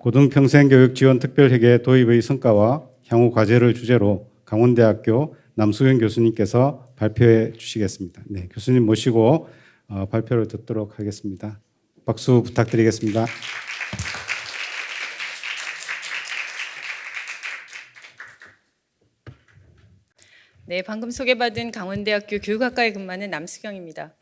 고등평생교육지원특별회계 도입의 성과와 향후 과제를 주제로 강원대학교 남수경 교수님께서 발표해 주시겠습니다. 네, 교수님 모시고 발표를 듣도록 하겠습니다. 박수 부탁드리겠습니다. 네, 방금 소개받은 강원대학교 교육학과에 근무하는 남수경입니다.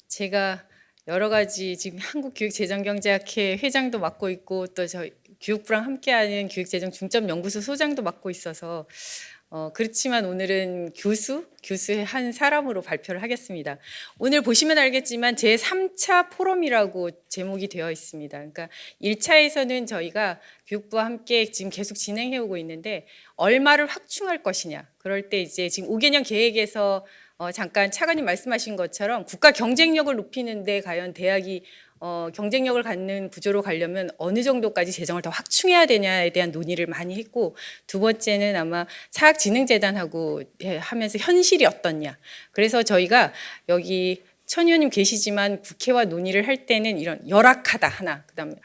제가 여러 가지 지금 한국교육재정경제학회 회장도 맡고 있고 또 저희 교육부랑 함께하는 교육재정중점연구소 소장도 맡고 있어서 그렇지만 오늘은 교수의 한 사람으로 발표를 하겠습니다. 오늘 보시면 알겠지만 제3차 포럼이라고 제목이 되어 있습니다. 그러니까 1차에서는 저희가 교육부와 함께 지금 계속 진행해 오고 있는데 얼마를 확충할 것이냐. 그럴 때 이제 지금 5개년 계획에서 잠깐 차관님 말씀하신 것처럼 국가 경쟁력을 높이는데 과연 대학이 경쟁력을 갖는 구조로 가려면 어느 정도까지 재정을 더 확충해야 되냐에 대한 논의를 많이 했고, 두 번째는 아마 사학진흥재단하고 하면서 현실이 어떻냐. 그래서 저희가 여기 천 의원님 계시지만 국회와 논의를 할 때는 이런 열악하다 하나, 그다음에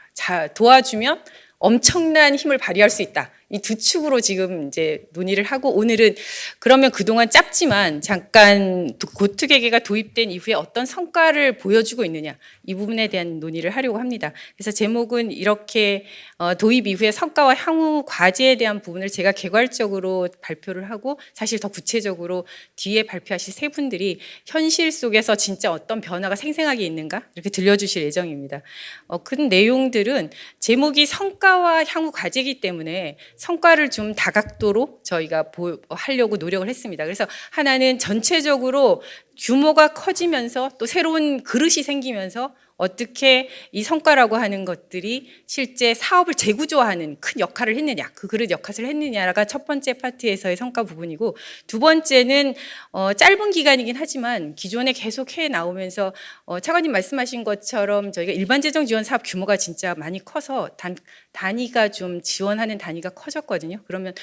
도와주면 엄청난 힘을 발휘할 수 있다. 이 두 축으로 지금 이제 논의를 하고, 오늘은 그러면 그동안 짧지만 잠깐 고특회계가 도입된 이후에 어떤 성과를 보여주고 있느냐, 이 부분에 대한 논의를 하려고 합니다. 그래서 제목은 이렇게 도입 이후의 성과와 향후 과제에 대한 부분을 제가 개괄적으로 발표를 하고, 사실 더 구체적으로 뒤에 발표하실 세 분들이 현실 속에서 진짜 어떤 변화가 생생하게 있는가 이렇게 들려주실 예정입니다. 그 내용들은 제목이 성과와 향후 과제이기 때문에 성과를 좀 다각도로 저희가 하려고 노력을 했습니다. 그래서 하나는 전체적으로 규모가 커지면서 또 새로운 그릇이 생기면서 어떻게 이 성과라고 하는 것들이 실제 사업을 재구조하는 큰 역할을 했느냐, 그 그릇 역할을 했느냐가 첫 번째 파트에서의 성과 부분이고, 두 번째는 짧은 기간이긴 하지만 기존에 계속 해 나오면서 차관님 말씀하신 것처럼 저희가 일반 재정 지원 사업 규모가 진짜 많이 커서 단위가 좀 지원하는 단위가 커졌거든요. 그러면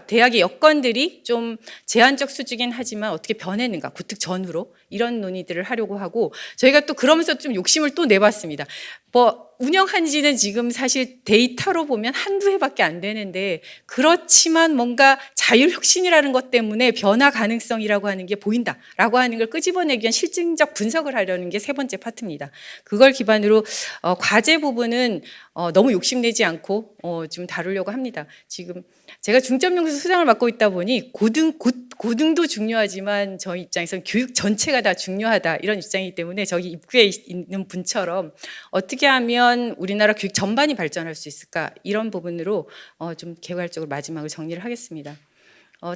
대학의 여건들이 좀 제한적 수준이긴 하지만 어떻게 변했는가, 고특 전후로 이런 논의들을 하려고 하고, 저희가 또 그러면서 좀 욕심을 또 내봤습니다. 운영한 지는 지금 사실 데이터로 보면 한두 해밖에 안 되는데, 그렇지만 뭔가 자율혁신이라는 것 때문에 변화 가능성이라고 하는 게 보인다라고 하는 걸 끄집어내기 위한 실증적 분석을 하려는 게 세 번째 파트입니다. 그걸 기반으로 과제 부분은 너무 욕심내지 않고 좀 다루려고 합니다. 지금 제가 중점연구소 소장을 맡고 있다 보니 고등도 중요하지만 저희 입장에서는 교육 전체가 다 중요하다 이런 입장이기 때문에 저기 입구에 있는 분처럼 어떻게 하면 우리나라 교육 전반이 발전할 수 있을까, 이런 부분으로 좀 개괄적으로 마지막을 정리를 하겠습니다.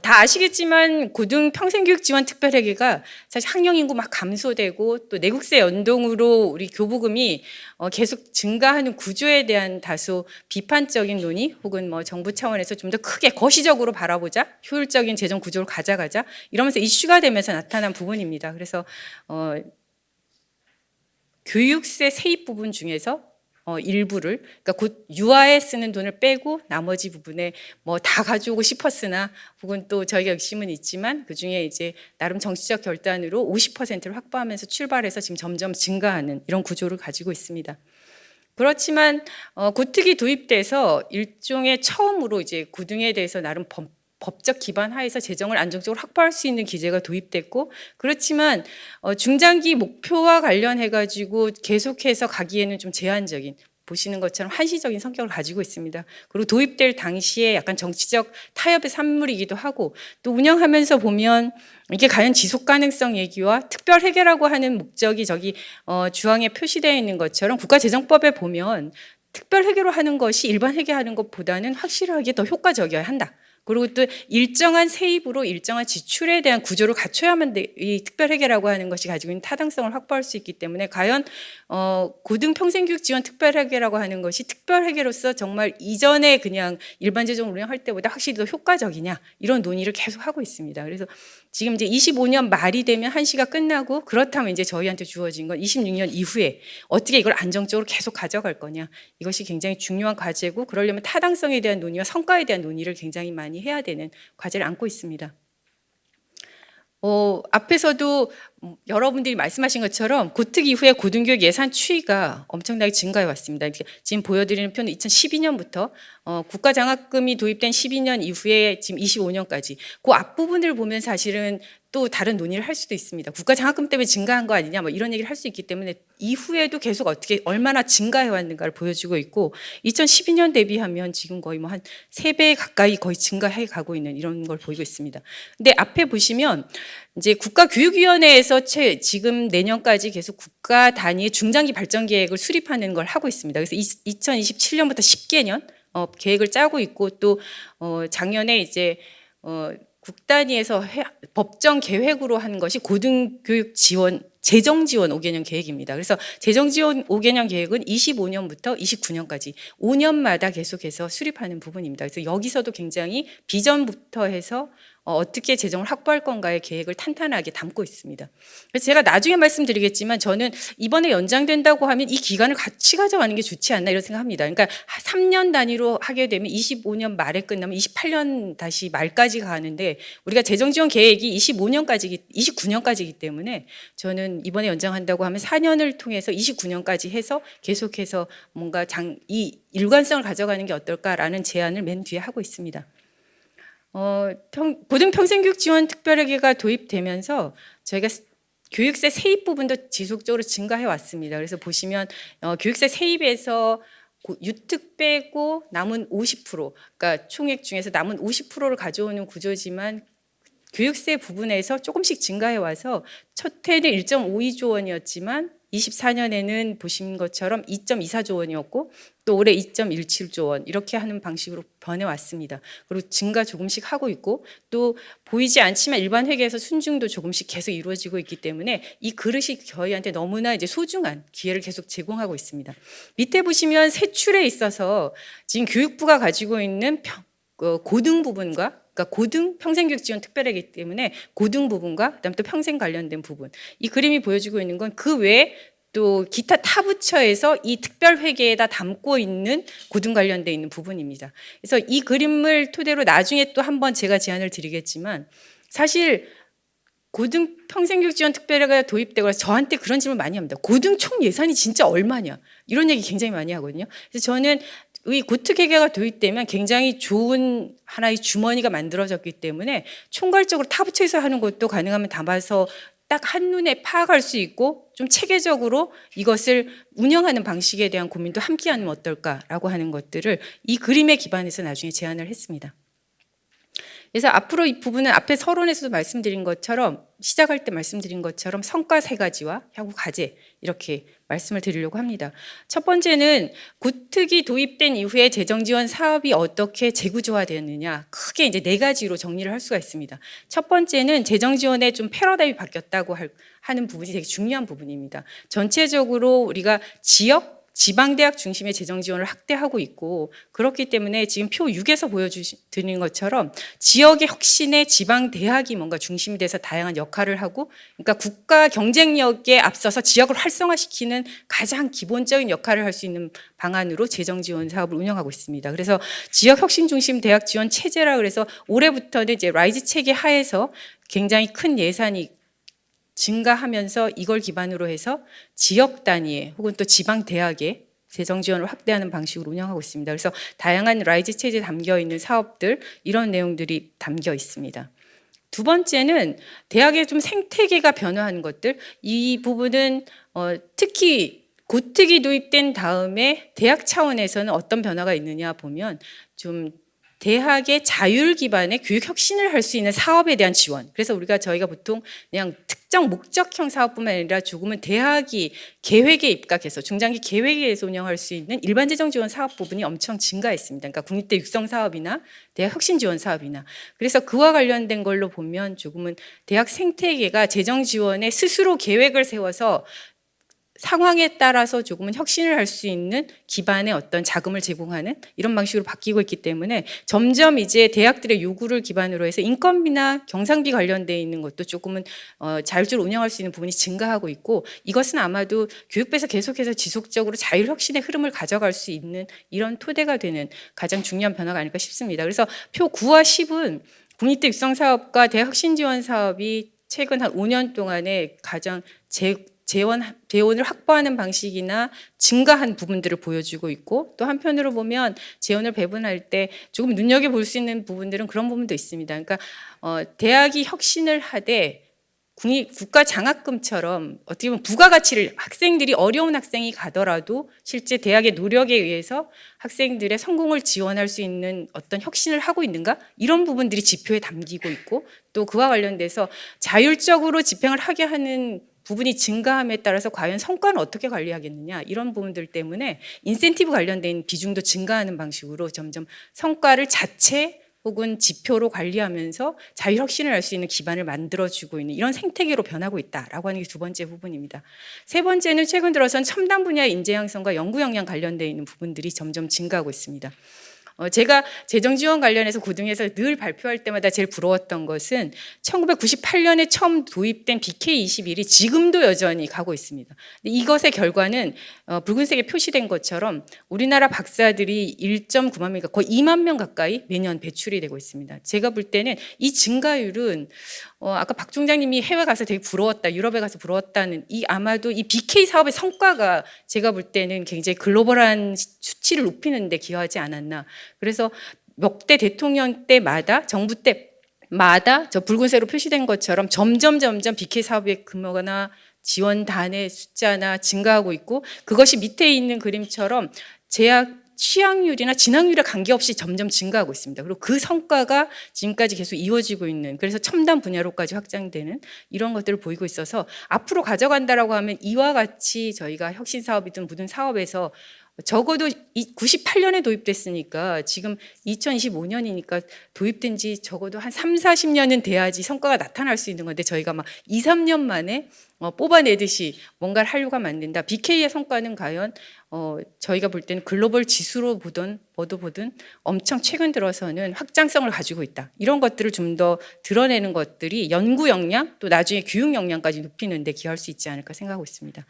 다 아시겠지만 고등평생교육지원특별회계가 사실 학령 인구 막 감소되고 또 내국세 연동으로 우리 교부금이 계속 증가하는 구조에 대한 다소 비판적인 논의, 혹은 정부 차원에서 좀 더 크게 거시적으로 바라보자, 효율적인 재정 구조를 가져가자 이러면서 이슈가 되면서 나타난 부분입니다. 그래서 교육세 세입 부분 중에서 일부를, 그러니까 곧 유아에 쓰는 돈을 빼고 나머지 부분에 다 가져오고 싶었으나, 혹은 또 저희가 욕심은 있지만 그 중에 이제 나름 정치적 결단으로 50%를 확보하면서 출발해서 지금 점점 증가하는 이런 구조를 가지고 있습니다. 그렇지만 고특이 도입돼서 일종의 처음으로 이제 고등에 대해서 나름 법적 기반 하에서 재정을 안정적으로 확보할 수 있는 기제가 도입됐고, 그렇지만 중장기 목표와 관련해 가지고 계속해서 가기에는 좀 제한적인, 보시는 것처럼 한시적인 성격을 가지고 있습니다. 그리고 도입될 당시에 약간 정치적 타협의 산물이기도 하고, 또 운영하면서 보면 이게 과연 지속 가능성 얘기와 특별 회계라고 하는 목적이 저기 주항에 표시되어 있는 것처럼 국가재정법에 보면 특별 회계로 하는 것이 일반 회계하는 것보다는 확실하게 더 효과적이어야 한다. 그리고 또 일정한 세입으로 일정한 지출에 대한 구조를 갖춰야만 이 특별회계라고 하는 것이 가지고 있는 타당성을 확보할 수 있기 때문에, 과연 고등평생교육지원 특별회계라고 하는 것이 특별회계로서 정말 이전에 그냥 일반 재정을 운영할 때보다 확실히 더 효과적이냐, 이런 논의를 계속 하고 있습니다. 그래서 지금 이제 25년 말이 되면 한시가 끝나고, 그렇다면 이제 저희한테 주어진 건 26년 이후에 어떻게 이걸 안정적으로 계속 가져갈 거냐, 이것이 굉장히 중요한 과제고, 그러려면 타당성에 대한 논의와 성과에 대한 논의를 굉장히 많이 해야 되는 과제를 안고 있습니다. 앞에서도 여러분들이 말씀하신 것처럼 고특 이후에 고등교육 예산 추이가 엄청나게 증가해 왔습니다. 지금 보여드리는 표는 2012년부터 국가장학금이 도입된 12년 이후에 지금 25년까지 그 앞부분을 보면 사실은 또 다른 논의를 할 수도 있습니다. 국가장학금 때문에 증가한 거 아니냐 뭐 이런 얘기를 할 수 있기 때문에 이후에도 계속 어떻게 얼마나 증가해 왔는가를 보여주고 있고 2012년 대비하면 지금 거의 뭐 한 3배 가까이 거의 증가해 가고 있는 이런 걸 보이고 있습니다. 근데 앞에 보시면 이제 국가교육위원회에서 지금 내년까지 계속 국가 단위의 중장기 발전 계획을 수립하는 걸 하고 있습니다. 그래서 2027년부터 10개년 계획을 짜고 있고 또 작년에 이제 국 단위에서 법정 계획으로 한 것이 고등교육 지원 재정 지원 5개년 계획입니다. 그래서 재정 지원 5개년 계획은 25년부터 29년까지 5년마다 계속해서 수립하는 부분입니다. 그래서 여기서도 굉장히 비전부터 해서 어떻게 재정을 확보할 건가의 계획을 탄탄하게 담고 있습니다. 그래서 제가 나중에 말씀드리겠지만 저는 이번에 연장된다고 하면 이 기간을 같이 가져가는 게 좋지 않나 이런 생각합니다. 그러니까 3년 단위로 하게 되면 25년 말에 끝나면 28년 다시 말까지 가는데 우리가 재정 지원 계획이 29년까지이기 때문에 저는 이번에 연장한다고 하면 4년을 통해서 29년까지 해서 계속해서 뭔가 이 일관성을 가져가는 게 어떨까라는 제안을 맨 뒤에 하고 있습니다. 고등평생교육 지원 특별회계가 도입되면서 저희가 교육세 세입 부분도 지속적으로 증가해 왔습니다. 그래서 보시면 교육세 세입에서 유특 빼고 남은 50%, 그러니까 총액 중에서 남은 50%를 가져오는 구조지만 교육세 부분에서 조금씩 증가해 와서 첫 해는 1.52조 원이었지만 24년에는 보신 것처럼 2.24조 원이었고 또 올해 2.17조 원 이렇게 하는 방식으로 변해왔습니다. 그리고 증가 조금씩 하고 있고 또 보이지 않지만 일반 회계에서 순증도 조금씩 계속 이루어지고 있기 때문에 이 그릇이 저희한테 너무나 이제 소중한 기회를 계속 제공하고 있습니다. 밑에 보시면 세출에 있어서 지금 교육부가 가지고 있는 고등 부분과 그러니까 고등 평생교육 지원 특별회계이기 때문에 고등 부분과 그다음에 또 평생 관련된 부분 이 그림이 보여주고 있는 건 그 외에 또 기타 타 부처에서 이 특별 회계에다 담고 있는 고등 관련돼 있는 부분입니다. 그래서 이 그림을 토대로 나중에 또 한번 제가 제안을 드리겠지만 사실 고등 평생교육 지원 특별회계가 도입되고 저한테 그런 질문 많이 합니다. 고등 총 예산이 진짜 얼마냐 이런 얘기 굉장히 많이 하거든요. 그래서 저는 이 고특회계가 도입되면 굉장히 좋은 하나의 주머니가 만들어졌기 때문에 총괄적으로 타부처에서 하는 것도 가능하면 담아서 딱 한눈에 파악할 수 있고 좀 체계적으로 이것을 운영하는 방식에 대한 고민도 함께 하면 어떨까라고 하는 것들을 이 그림에 기반해서 나중에 제안을 했습니다. 그래서 앞으로 이 부분은 앞에 서론에서도 말씀드린 것처럼 시작할 때 말씀드린 것처럼 성과 3가지와 향후 과제 이렇게 말씀을 드리려고 합니다. 첫 번째는 고특이 도입된 이후에 재정지원 사업이 어떻게 재구조화되었느냐 크게 이제 4가지로 정리를 할 수가 있습니다. 첫 번째는 재정지원의 좀 패러다임이 바뀌었다고 하는 부분이 되게 중요한 부분입니다. 전체적으로 우리가 지방대학 중심의 재정 지원을 확대하고 있고 그렇기 때문에 지금 표 6에서 보여드리는 것처럼 지역의 혁신에 지방대학이 뭔가 중심이 돼서 다양한 역할을 하고 그러니까 국가 경쟁력에 앞서서 지역을 활성화시키는 가장 기본적인 역할을 할 수 있는 방안으로 재정 지원 사업을 운영하고 있습니다. 그래서 지역 혁신 중심 대학 지원 체제라 그래서 올해부터는 이제 라이즈 체계 하에서 굉장히 큰 예산이 증가하면서 이걸 기반으로 해서 지역 단위의 혹은 또 지방 대학의 재정 지원을 확대하는 방식으로 운영하고 있습니다. 그래서 다양한 라이즈 체제에 담겨 있는 사업들 이런 내용들이 담겨 있습니다. 두 번째는 대학의 좀 생태계가 변화하는 것들 이 부분은 특히 고특이 도입된 다음에 대학 차원에서는 어떤 변화가 있느냐 보면 좀 대학의 자율 기반의 교육 혁신을 할 수 있는 사업에 대한 지원. 그래서 저희가 보통 그냥 특정 목적형 사업뿐만 아니라 조금은 대학이 계획에 입각해서 중장기 계획에서 운영할 수 있는 일반 재정 지원 사업 부분이 엄청 증가했습니다. 그러니까 국립대 육성 사업이나 대학 혁신 지원 사업이나 그래서 그와 관련된 걸로 보면 조금은 대학 생태계가 재정 지원에 스스로 계획을 세워서 상황에 따라서 조금은 혁신을 할 수 있는 기반의 어떤 자금을 제공하는 이런 방식으로 바뀌고 있기 때문에 점점 이제 대학들의 요구를 기반으로 해서 인건비나 경상비 관련되어 있는 것도 조금은 자율적으로 운영할 수 있는 부분이 증가하고 있고 이것은 아마도 교육부에서 계속해서 지속적으로 자율 혁신의 흐름을 가져갈 수 있는 이런 토대가 되는 가장 중요한 변화가 아닐까 싶습니다. 그래서 표 9와 10은 국립대 육성 사업과 대학 혁신 지원 사업이 최근 한 5년 동안에 가장 재원을 확보하는 방식이나 증가한 부분들을 보여주고 있고, 또 한편으로 보면 재원을 배분할 때 조금 눈여겨볼 수 있는 부분들은 그런 부분도 있습니다. 그러니까 대학이 혁신을 하되 국가 장학금처럼 어떻게 보면 부가가치를, 학생들이 어려운 학생이 가더라도 실제 대학의 노력에 의해서 학생들의 성공을 지원할 수 있는 어떤 혁신을 하고 있는가, 이런 부분들이 지표에 담기고 있고, 또 그와 관련돼서 자율적으로 집행을 하게 하는 부분이 증가함에 따라서 과연 성과는 어떻게 관리하겠느냐, 이런 부분들 때문에 인센티브 관련된 비중도 증가하는 방식으로 점점 성과를 자체 혹은 지표로 관리하면서 자율혁신을 할 수 있는 기반을 만들어주고 있는 이런 생태계로 변하고 있다라고 하는 게 두 번째 부분입니다. 세 번째는 최근 들어선 첨단 분야의 인재 양성과 연구 역량 관련되어 있는 부분들이 점점 증가하고 있습니다. 제가 재정 지원 관련해서 고등에서 늘 발표할 때마다 제일 부러웠던 것은 1998년에 처음 도입된 BK21이 지금도 여전히 가고 있습니다. 이것의 결과는 붉은색에 표시된 것처럼 우리나라 박사들이 1.9만 명, 거의 2만 명 가까이 매년 배출이 되고 있습니다. 제가 볼 때는 이 증가율은 아까 박 총장님이 해외 가서 되게 부러웠다, 유럽에 가서 부러웠다는 아마도 이 BK 사업의 성과가 제가 볼 때는 굉장히 글로벌한 수치를 높이는 데 기여하지 않았나. 그래서 역대 대통령 때마다, 정부 때마다 저 붉은색으로 표시된 것처럼 점점 BK 사업의 규모나 지원단의 숫자나 증가하고 있고, 그것이 밑에 있는 그림처럼 제약 취약률이나 진학률에 관계없이 점점 증가하고 있습니다. 그리고 그 성과가 지금까지 계속 이어지고 있는, 그래서 첨단 분야로까지 확장되는 이런 것들을 보이고 있어서 앞으로 가져간다라고 하면 이와 같이 저희가 혁신 사업이든 모든 사업에서 적어도 98년에 도입됐으니까 지금 2025년이니까 도입된 지 적어도 한 3, 40년은 돼야지 성과가 나타날 수 있는 건데, 저희가 막 2, 3년 만에 뽑아내듯이 뭔가를 하려고 하면 안 된다. BK의 성과는 과연 저희가 볼 때는 글로벌 지수로 보든 뭐도 보든 엄청 최근 들어서는 확장성을 가지고 있다. 이런 것들을 좀 더 드러내는 것들이 연구 역량, 또 나중에 교육 역량까지 높이는 데 기여할 수 있지 않을까 생각하고 있습니다.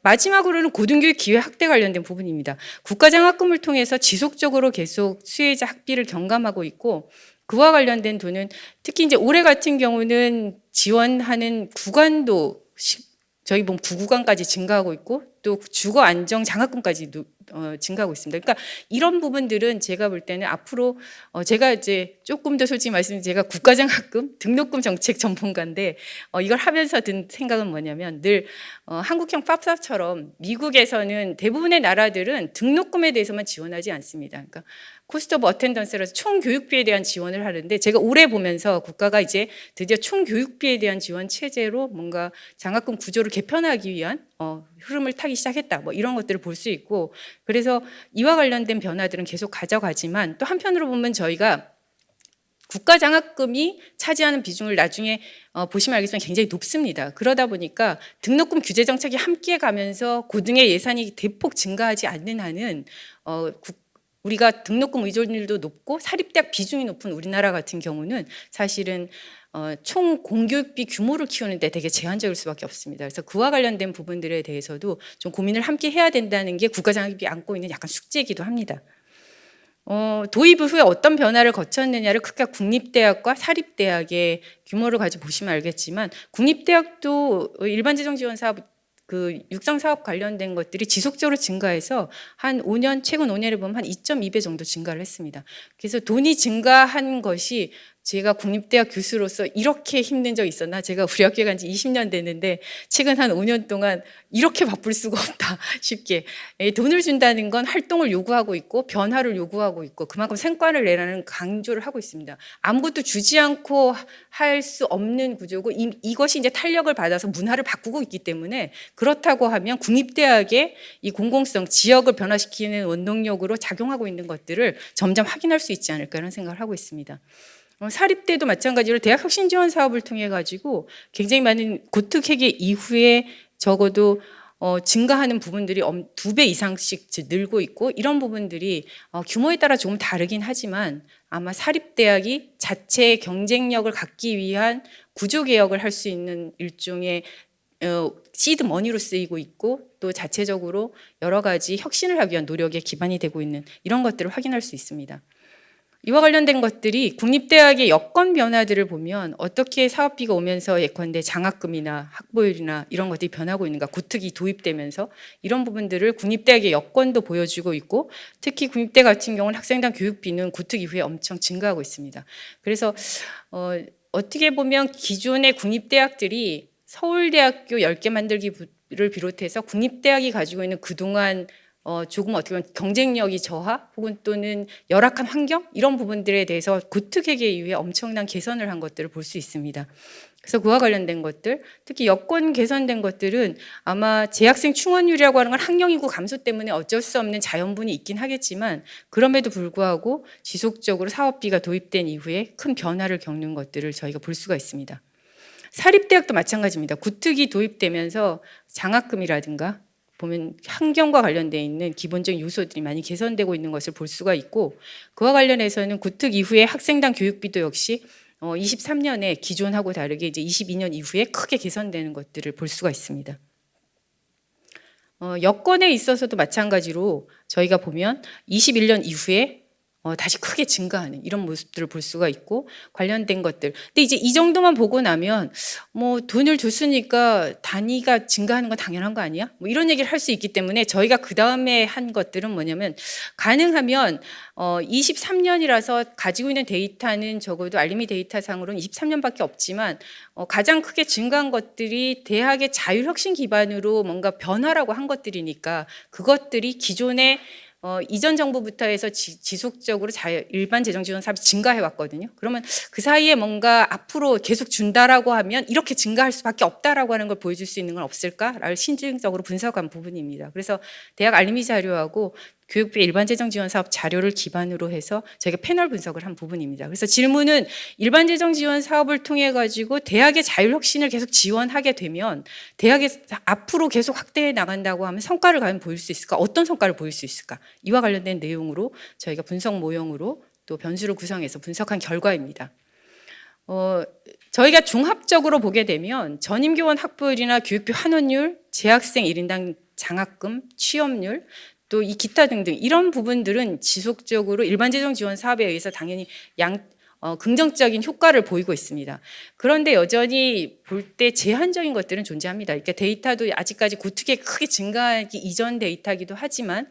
마지막으로는 고등교육 기회 확대 관련된 부분입니다. 국가장학금을 통해서 지속적으로 계속 수혜자 학비를 경감하고 있고, 그와 관련된 돈은 특히 이제 올해 같은 경우는 지원하는 구간도 저희 보면 9구간까지 증가하고 있고, 또 주거 안정 장학금까지 증가하고 있습니다. 그러니까 이런 부분들은 제가 볼 때는 앞으로 제가 이제 조금 더 솔직히 말씀드리면 제가 국가장학금 등록금 정책 전문가인데 이걸 하면서 든 생각은 뭐냐면, 늘 한국형 팝사처럼 미국에서는 대부분의 나라들은 등록금에 대해서만 지원하지 않습니다. 그러니까 코스트 오브 어텐던스라서 총 교육비에 대한 지원을 하는데, 제가 올해 보면서 국가가 이제 드디어 총 교육비에 대한 지원 체제로 뭔가 장학금 구조를 개편하기 위한 흐름을 타기 시작했다, 뭐 이런 것들을 볼 수 있고, 그래서 이와 관련된 변화들은 계속 가져가지만, 또 한편으로 보면 저희가 국가 장학금이 차지하는 비중을 나중에 보시면 알겠지만 굉장히 높습니다. 그러다 보니까 등록금 규제 정책이 함께 가면서 고등의 예산이 대폭 증가하지 않는 한은 우리가 등록금 의존율도 높고 사립대학 비중이 높은 우리나라 같은 경우는 사실은 총 공교육비 규모를 키우는데 되게 제한적일 수밖에 없습니다. 그래서 그와 관련된 부분들에 대해서도 좀 고민을 함께 해야 된다는 게 국가장학금이 안고 있는 약간 숙제이기도 합니다. 도입 후에 어떤 변화를 거쳤느냐를 각각 국립대학과 사립대학의 규모를 가지고 보시면 알겠지만, 국립대학도 일반재정지원사업 육성사업 관련된 것들이 지속적으로 증가해서 한 5년, 최근 5년에 보면 한 2.2배 정도 증가를 했습니다. 그래서 돈이 증가한 것이 제가 국립대학 교수로서 이렇게 힘든 적이 있었나? 제가 우리 학교에 간 지 20년 됐는데 최근 한 5년 동안 이렇게 바쁠 수가 없다 쉽게. 돈을 준다는 건 활동을 요구하고 있고 변화를 요구하고 있고 그만큼 성과를 내라는 강조를 하고 있습니다. 아무것도 주지 않고 할 수 없는 구조고, 이것이 이제 탄력을 받아서 문화를 바꾸고 있기 때문에, 그렇다고 하면 국립대학의 이 공공성, 지역을 변화시키는 원동력으로 작용하고 있는 것들을 점점 확인할 수 있지 않을까 이런 생각을 하고 있습니다. 사립대도 마찬가지로 대학 혁신 지원 사업을 통해 가지고 굉장히 많은 고특회계 이후에 적어도 증가하는 부분들이 2배 이상씩 늘고 있고, 이런 부분들이 규모에 따라 조금 다르긴 하지만 아마 사립대학이 자체의 경쟁력을 갖기 위한 구조개혁을 할 수 있는 일종의 시드 머니로 쓰이고 있고, 또 자체적으로 여러 가지 혁신을 하기 위한 노력에 기반이 되고 있는 이런 것들을 확인할 수 있습니다. 이와 관련된 것들이 국립대학의 여건 변화들을 보면 어떻게 사업비가 오면서 예컨대 장학금이나 학보율이나 이런 것들이 변하고 있는가, 구특이 도입되면서 이런 부분들을 국립대학의 여건도 보여주고 있고, 특히 국립대 같은 경우는 학생당 교육비는 구특 이후에 엄청 증가하고 있습니다. 그래서 어떻게 보면 기존의 국립대학들이 서울대학교 10개 만들기를 비롯해서 국립대학이 가지고 있는 그동안 조금 어떻게 보면 경쟁력이 저하 혹은 또는 열악한 환경 이런 부분들에 대해서 구특회계 이후에 엄청난 개선을 한 것들을 볼 수 있습니다. 그래서 그와 관련된 것들, 특히 여건 개선된 것들은 아마 재학생 충원율이라고 하는 건 학령 인구 감소 때문에 어쩔 수 없는 자연분이 있긴 하겠지만, 그럼에도 불구하고 지속적으로 사업비가 도입된 이후에 큰 변화를 겪는 것들을 저희가 볼 수가 있습니다. 사립대학도 마찬가지입니다. 구특이 도입되면서 장학금이라든가 보면 환경과 관련되어 있는 기본적인 요소들이 많이 개선되고 있는 것을 볼 수가 있고, 그와 관련해서는 구특 이후에 학생당 교육비도 역시 23년에 기존하고 다르게 이제 22년 이후에 크게 개선되는 것들을 볼 수가 있습니다. 여건에 있어서도 마찬가지로 저희가 보면 21년 이후에 다시 크게 증가하는 이런 모습들을 볼 수가 있고, 관련된 것들. 근데 이제 이 정도만 보고 나면 뭐 돈을 줬으니까 단위가 증가하는 건 당연한 거 아니야? 뭐 이런 얘기를 할 수 있기 때문에 저희가 그 다음에 한 것들은 뭐냐면, 가능하면 23년이라서 가지고 있는 데이터는 적어도 알림이 데이터상으로는 23년밖에 없지만 가장 크게 증가한 것들이 대학의 자율혁신 기반으로 뭔가 변화라고 한 것들이니까, 그것들이 기존의 이전 정부부터 해서 지속적으로 일반 재정 지원 사업이 증가해 왔거든요. 그러면 그 사이에 뭔가 앞으로 계속 준다라고 하면 이렇게 증가할 수밖에 없다라고 하는 걸 보여줄 수 있는 건 없을까를 신중적으로 분석한 부분입니다. 그래서 대학 알림이 자료하고 교육부의 일반 재정 지원 사업 자료를 기반으로 해서 저희가 패널 분석을 한 부분입니다. 그래서 질문은 일반 재정 지원 사업을 통해 가지고 대학의 자율혁신을 계속 지원하게 되면 대학에 앞으로 계속 확대해 나간다고 하면 성과를 과연 보일 수 있을까? 어떤 성과를 보일 수 있을까? 이와 관련된 내용으로 저희가 분석 모형으로 또 변수를 구성해서 분석한 결과입니다. 저희가 종합적으로 보게 되면 전임교원 학부율이나 교육비 환원율, 재학생 1인당 장학금, 취업률, 또 이 기타 등등 이런 부분들은 지속적으로 일반 재정 지원 사업에 의해서 당연히 긍정적인 효과를 보이고 있습니다. 그런데 여전히 볼 때 제한적인 것들은 존재합니다. 그러니까 데이터도 아직까지 구특에 크게 증가하기 이전 데이터이기도 하지만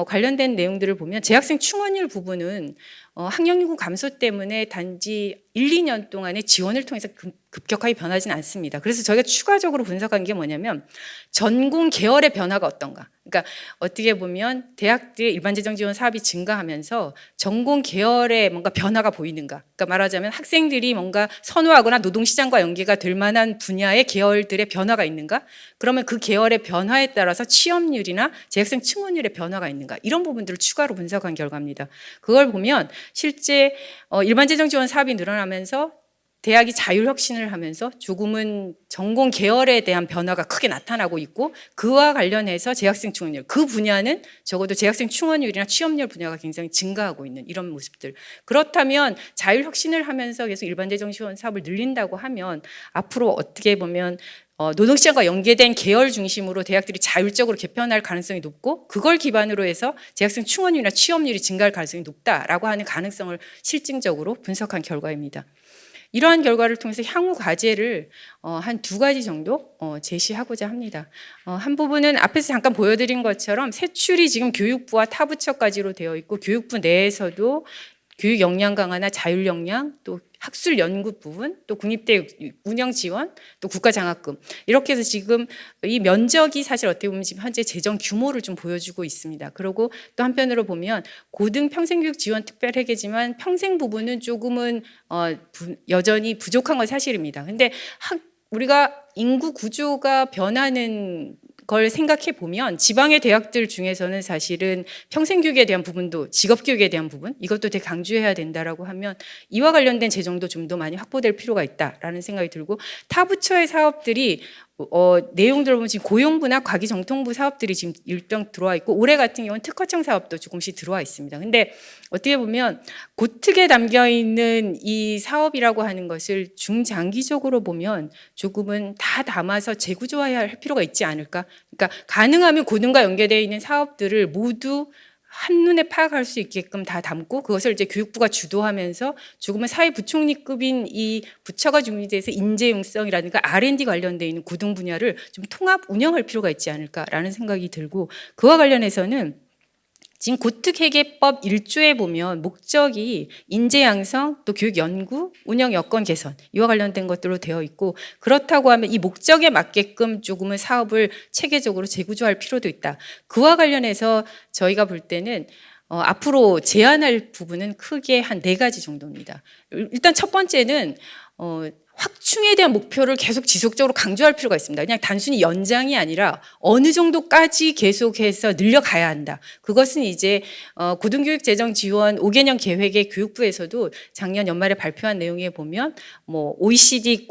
관련된 내용들을 보면 재학생 충원율 부분은 학령 인구 감소 때문에 단지 1, 2년 동안의 지원을 통해서 급격하게 변하지는 않습니다. 그래서 저희가 추가적으로 분석한 게 뭐냐면 전공 계열의 변화가 어떤가. 그러니까 어떻게 보면 대학들의 일반 재정 지원 사업이 증가하면서 전공 계열의 뭔가 변화가 보이는가. 그러니까 말하자면 학생들이 뭔가 선호하거나 노동시장과 연계가 될 만한 분야의 계열들의 변화가 있는가. 그러면 그 계열의 변화에 따라서 취업률이나 재학생 충원율의 변화가 있는가. 이런 부분들을 추가로 분석한 결과입니다. 그걸 보면 실제 일반 재정 지원 사업이 늘어나면서 대학이 자율혁신을 하면서 조금은 전공 계열에 대한 변화가 크게 나타나고 있고, 그와 관련해서 재학생 충원율, 그 분야는 적어도 재학생 충원율이나 취업률 분야가 굉장히 증가하고 있는 이런 모습들. 그렇다면 자율혁신을 하면서 계속 일반 재정 지원 사업을 늘린다고 하면 앞으로 어떻게 보면 노동시장과 연계된 계열 중심으로 대학들이 자율적으로 개편할 가능성이 높고, 그걸 기반으로 해서 재학생 충원율이나 취업률이 증가할 가능성이 높다라고 하는 가능성을 실증적으로 분석한 결과입니다. 이러한 결과를 통해서 향후 과제를 한 2가지 정도 제시하고자 합니다. 한 부분은 앞에서 잠깐 보여드린 것처럼 세출이 지금 교육부와 타 부처까지로 되어 있고, 교육부 내에서도 교육 역량 강화나 자율 역량, 또 학술 연구 부분, 또 국립대 운영 지원, 또 국가 장학금, 이렇게 해서 지금 이 면적이 사실 어떻게 보면 지금 현재 재정 규모를 좀 보여주고 있습니다. 그리고 또 한편으로 보면 고등 평생교육 지원 특별회계지만 평생 부분은 조금은 여전히 부족한 건 사실입니다. 근데 우리가 인구 구조가 변하는 걸 생각해 보면 지방의 대학들 중에서는 사실은 평생교육에 대한 부분도, 직업교육에 대한 부분, 이것도 되게 강조해야 된다라고 하면 이와 관련된 재정도 좀 더 많이 확보될 필요가 있다라는 생각이 들고, 타 부처의 사업들이 내용들을 보면 지금 고용부나 과기정통부 사업들이 지금 일정 들어와 있고, 올해 같은 경우는 특허청 사업도 조금씩 들어와 있습니다. 근데 어떻게 보면 고특에 담겨 있는 이 사업이라고 하는 것을 중장기적으로 보면 조금은 다 담아서 재구조화할 필요가 있지 않을까. 그러니까 가능하면 고등과 연계되어 있는 사업들을 모두 한눈에 파악할 수 있게끔 다 담고 그것을 이제 교육부가 주도하면서 조금은 사회부총리급인 이 부처가 준비돼서 인재융성이라든가 R&D 관련돼 있는 고등 분야를 좀 통합 운영할 필요가 있지 않을까라는 생각이 들고 그와 관련해서는 지금 고특회계법 1조에 보면 목적이 인재 양성, 또 교육 연구, 운영 여건 개선 이와 관련된 것들로 되어 있고 그렇다고 하면 이 목적에 맞게끔 조금은 사업을 체계적으로 재구조할 필요도 있다. 그와 관련해서 저희가 볼 때는 앞으로 제안할 부분은 크게 한 4가지 정도입니다. 일단 첫 번째는 확충에 대한 목표를 계속 지속적으로 강조할 필요가 있습니다. 그냥 단순히 연장이 아니라 어느 정도까지 계속해서 늘려가야 한다. 그것은 이제 고등교육 재정 지원 5개년 계획의 교육부에서도 작년 연말에 발표한 내용에 보면 뭐 OECD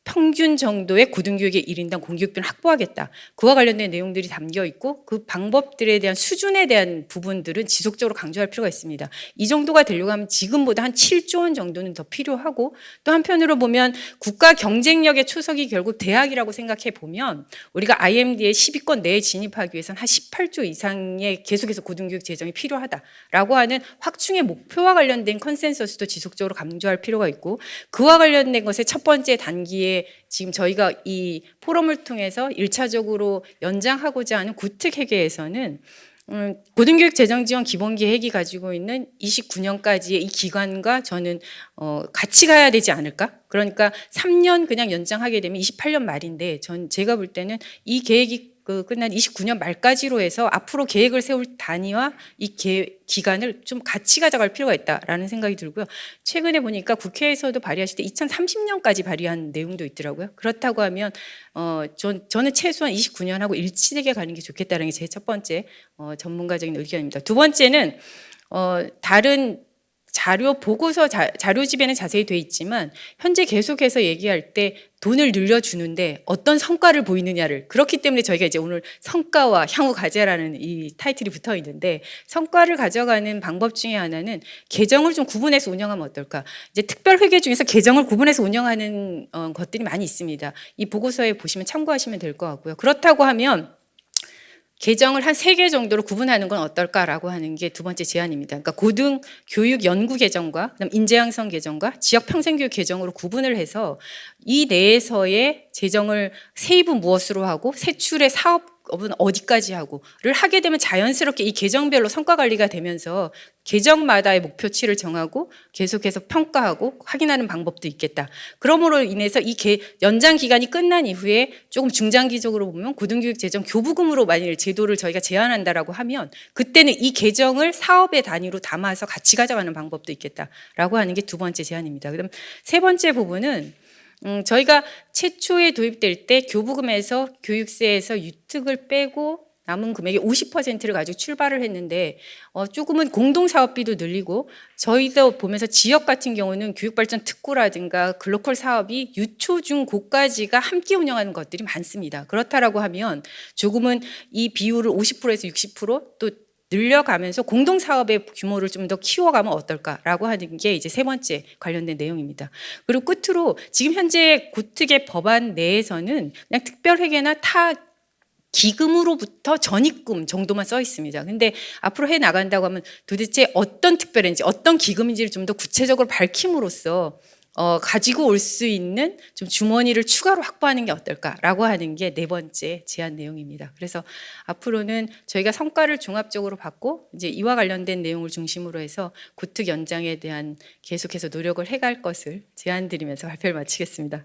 평균 정도의 고등교육의 1인당 공교육비를 확보하겠다. 그와 관련된 내용들이 담겨 있고 그 방법들에 대한 수준에 대한 부분들은 지속적으로 강조할 필요가 있습니다. 이 정도가 되려고 하면 지금보다 한 7조 원 정도는 더 필요하고 또 한편으로 보면 국가 경쟁력의 초석이 결국 대학이라고 생각해 보면 우리가 IMD의 10위권 내에 진입하기 위해서는 한 18조 이상의 계속해서 고등교육 재정이 필요하다라고 하는 확충의 목표와 관련된 컨센서스도 지속적으로 강조할 필요가 있고 그와 관련된 것의 첫 번째 단기에 지금 저희가 이 포럼을 통해서 1차적으로 연장하고자 하는 구특회계에서는 고등교육 재정지원 기본계획이 가지고 있는 29년까지의 이 기간과 저는 같이 가야 되지 않을까? 그러니까 3년 그냥 연장하게 되면 28년 말인데 제가 볼 때는 이 계획이 끝난 29년 말까지로 해서 앞으로 계획을 세울 단위와 이 기간을 좀 같이 가져갈 필요가 있다라는 생각이 들고요. 최근에 보니까 국회에서도 발의하실 때 2030년까지 발의한 내용도 있더라고요. 그렇다고 하면 저는 최소한 29년하고 일치되게 가는 게 좋겠다는 게 제 첫 번째 전문가적인 의견입니다. 두 번째는 다른 자료 보고서 자료집에는 자세히 돼 있지만 현재 계속해서 얘기할 때 돈을 늘려주는데 어떤 성과를 보이느냐를 그렇기 때문에 저희가 이제 오늘 성과와 향후 과제라는 이 타이틀이 붙어 있는데 성과를 가져가는 방법 중에 하나는 계정을 좀 구분해서 운영하면 어떨까? 이제 특별회계 중에서 계정을 구분해서 운영하는 것들이 많이 있습니다. 이 보고서에 보시면 참고하시면 될 것 같고요. 그렇다고 하면 계정을 한 3개 정도로 구분하는 건 어떨까라고 하는 게 두 번째 제안입니다. 그러니까 고등 교육 연구 계정과 그다음 인재 양성 계정과 지역 평생교육 계정으로 구분을 해서 이 내에서의 재정을 세입은 무엇으로 하고 세출의 사업은 어디까지 하고를 하게 되면 자연스럽게 이 계정별로 성과 관리가 되면서 계정마다의 목표치를 정하고 계속해서 평가하고 확인하는 방법도 있겠다. 그러므로 인해서 이 연장 기간이 끝난 이후에 조금 중장기적으로 보면 고등교육 재정 교부금으로 만일 제도를 저희가 제안한다라고 하면 그때는 이 계정을 사업의 단위로 담아서 같이 가져가는 방법도 있겠다라고 하는 게 두 번째 제안입니다. 그럼 세 번째 부분은 저희가 최초에 도입될 때 교부금에서 교육세에서 유특을 빼고 남은 금액의 50%를 가지고 출발을 했는데 조금은 공동사업비도 늘리고 저희도 보면서 지역 같은 경우는 교육발전 특구라든가 글로컬 사업이 유초 중 고까지가 함께 운영하는 것들이 많습니다. 그렇다라고 하면 조금은 이 비율을 50%에서 60%또 늘려가면서 공동사업의 규모를 좀 더 키워가면 어떨까라고 하는 게 이제 세 번째 관련된 내용입니다. 그리고 끝으로 지금 현재 고특의 법안 내에서는 그냥 특별회계나 타 기금으로부터 전입금 정도만 써 있습니다. 근데 앞으로 해 나간다고 하면 도대체 어떤 특별인지 어떤 기금인지를 좀 더 구체적으로 밝힘으로써 가지고 올 수 있는 좀 주머니를 추가로 확보하는 게 어떨까라고 하는 게 네 번째 제안 내용입니다. 그래서 앞으로는 저희가 성과를 종합적으로 받고 이제 이와 관련된 내용을 중심으로 해서 고특 연장에 대한 계속해서 노력을 해갈 것을 제안드리면서 발표를 마치겠습니다.